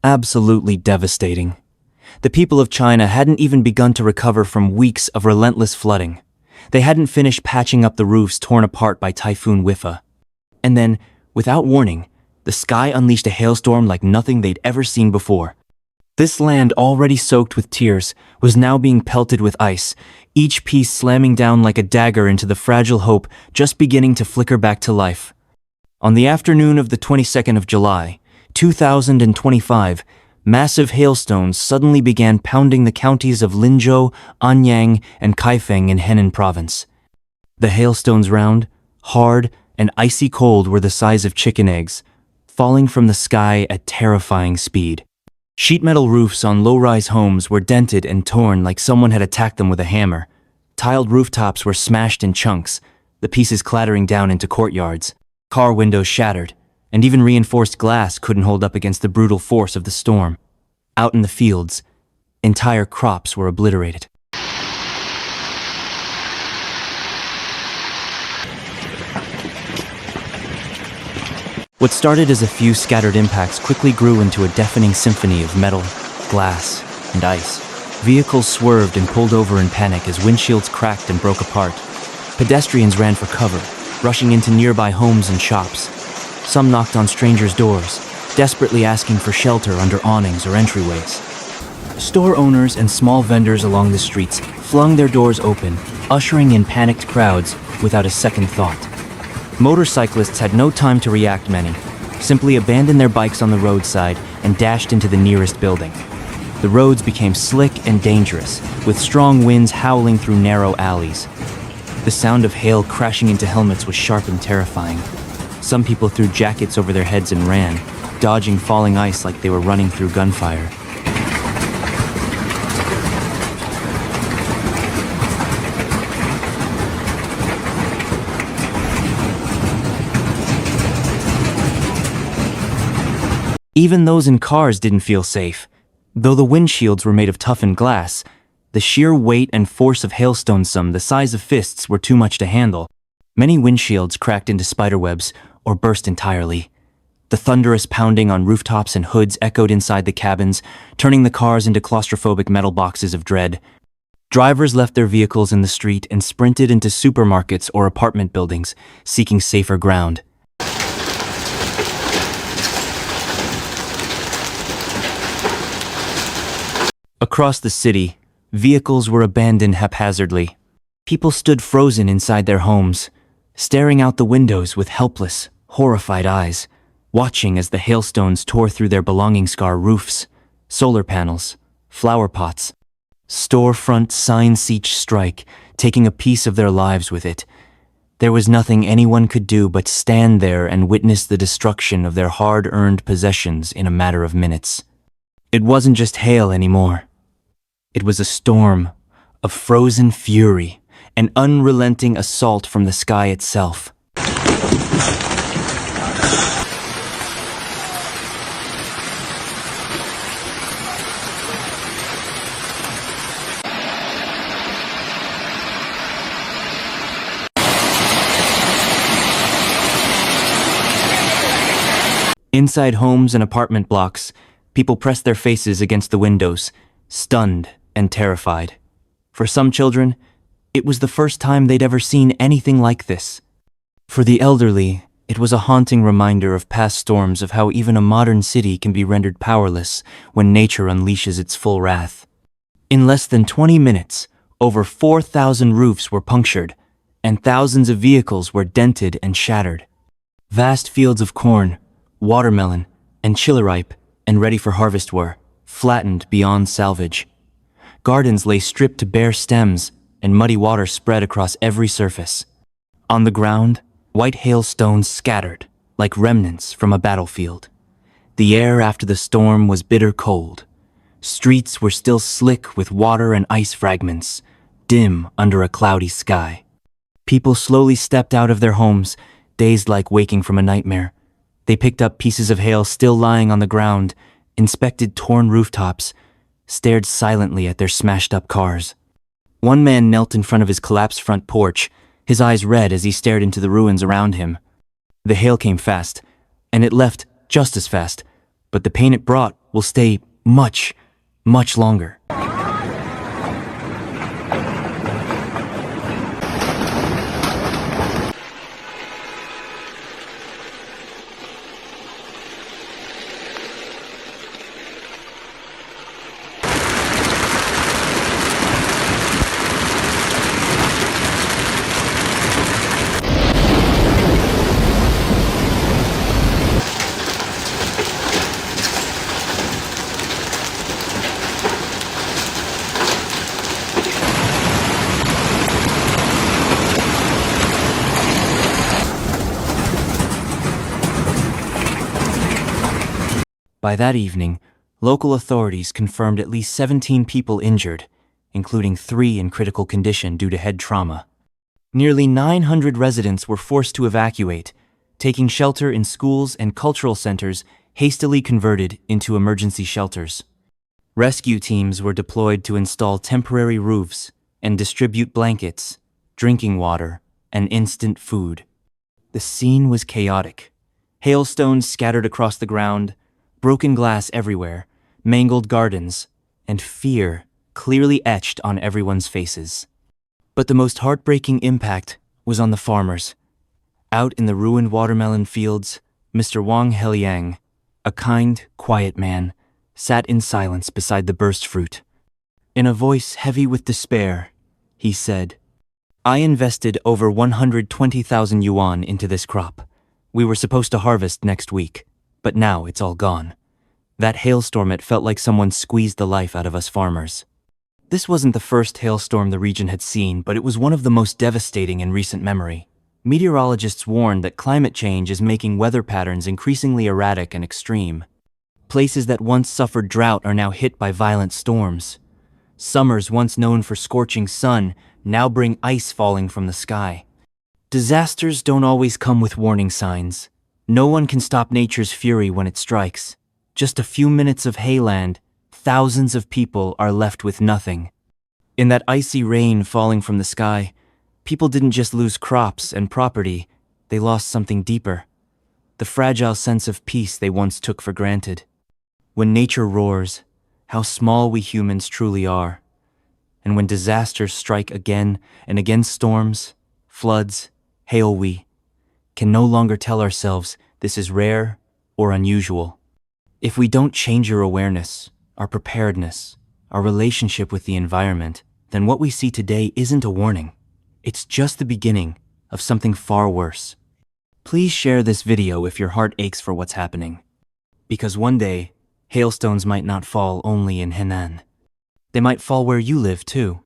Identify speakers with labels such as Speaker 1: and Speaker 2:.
Speaker 1: Absolutely devastating. The people of China hadn't even begun to recover from weeks of relentless flooding. They hadn't finished patching up the roofs torn apart by Typhoon Wipha. And then, without warning, the sky unleashed a hailstorm like nothing they'd ever seen before. This land, already soaked with tears, was now being pelted with ice, each piece slamming down like a dagger into the fragile hope just beginning to flicker back to life. On the afternoon of the 22nd of July, 2025, massive hailstones suddenly began pounding the counties of Linzhou, Anyang, and Kaifeng in Henan Province. The hailstones, round, hard, and icy cold, were the size of chicken eggs, falling from the sky at terrifying speed. Sheet metal roofs on low-rise homes were dented and torn like someone had attacked them with a hammer. Tiled rooftops were smashed in chunks, the pieces clattering down into courtyards. Car windows shattered, and even reinforced glass couldn't hold up against the brutal force of the storm. Out in the fields, entire crops were obliterated. What started as a few scattered impacts quickly grew into a deafening symphony of metal, glass, and ice. Vehicles swerved and pulled over in panic as windshields cracked and broke apart. Pedestrians ran for cover, rushing into nearby homes and shops. Some knocked on strangers' doors, desperately asking for shelter under awnings or entryways. Store owners and small vendors along the streets flung their doors open, ushering in panicked crowds without a second thought. Motorcyclists had no time to react. Many simply abandoned their bikes on the roadside and dashed into the nearest building. The roads became slick and dangerous, with strong winds howling through narrow alleys. The sound of hail crashing into helmets was sharp and terrifying. Some people threw jackets over their heads and ran, dodging falling ice like they were running through gunfire. Even those in cars didn't feel safe. Though the windshields were made of toughened glass, the sheer weight and force of hailstones, some the size of fists, were too much to handle. Many windshields cracked into spiderwebs or burst entirely. The thunderous pounding on rooftops and hoods echoed inside the cabins, turning the cars into claustrophobic metal boxes of dread. Drivers left their vehicles in the street and sprinted into supermarkets or apartment buildings, seeking safer ground. Across the city, vehicles were abandoned haphazardly. People stood frozen inside their homes, staring out the windows with helpless, horrified eyes, watching as the hailstones tore through their belongings: roofs, solar panels, flower pots. Storefront signs each strike, taking a piece of their lives with it. There was nothing anyone could do but stand there and witness the destruction of their hard-earned possessions in a matter of minutes. It wasn't just hail anymore. It was a storm of frozen fury, an unrelenting assault from the sky itself. Inside homes and apartment blocks, people pressed their faces against the windows, stunned and terrified. For some children, it was the first time they'd ever seen anything like this. For the elderly, it was a haunting reminder of past storms, of how even a modern city can be rendered powerless when nature unleashes its full wrath. In less than 20 minutes, over 4,000 roofs were punctured, and thousands of vehicles were dented and shattered. Vast fields of corn, watermelon, and chili ripe and ready for harvest were flattened beyond salvage. Gardens lay stripped to bare stems, and muddy water spread across every surface. On the ground, white hailstones scattered, like remnants from a battlefield. The air after the storm was bitter cold. Streets were still slick with water and ice fragments, dim under a cloudy sky. People slowly stepped out of their homes, dazed like waking from a nightmare. They picked up pieces of hail still lying on the ground, inspected torn rooftops, stared silently at their smashed-up cars. One man knelt in front of his collapsed front porch, his eyes red as he stared into the ruins around him. The hail came fast, and it left just as fast, but the pain it brought will stay much, much longer. By that evening, local authorities confirmed at least 17 people injured, including 3 in critical condition due to head trauma. Nearly 900 residents were forced to evacuate, taking shelter in schools and cultural centers hastily converted into emergency shelters. Rescue teams were deployed to install temporary roofs and distribute blankets, drinking water, and instant food. The scene was chaotic. Hailstones scattered across the ground, broken glass everywhere, mangled gardens, and fear clearly etched on everyone's faces. But the most heartbreaking impact was on the farmers. Out in the ruined watermelon fields, Mr. Wang Heliang, a kind, quiet man, sat in silence beside the burst fruit. In a voice heavy with despair, he said, "I invested over 120,000 yuan into this crop. We were supposed to harvest next week, but now it's all gone. That hailstorm, it felt like someone squeezed the life out of us farmers." This wasn't the first hailstorm the region had seen, but it was one of the most devastating in recent memory. Meteorologists warned that climate change is making weather patterns increasingly erratic and extreme. Places that once suffered drought are now hit by violent storms. Summers once known for scorching sun now bring ice falling from the sky. Disasters don't always come with warning signs. No one can stop nature's fury when it strikes. Just a few minutes of hayland, thousands of people are left with nothing. In that icy rain falling from the sky, people didn't just lose crops and property, they lost something deeper. The fragile sense of peace they once took for granted. When nature roars, how small we humans truly are. And when disasters strike again and again, storms, floods, hail, we can no longer tell ourselves this is rare or unusual. If we don't change your awareness, our preparedness, our relationship with the environment, then what we see today isn't a warning. It's just the beginning of something far worse. Please share this video if your heart aches for what's happening. Because one day, hailstones might not fall only in Henan. They might fall where you live too.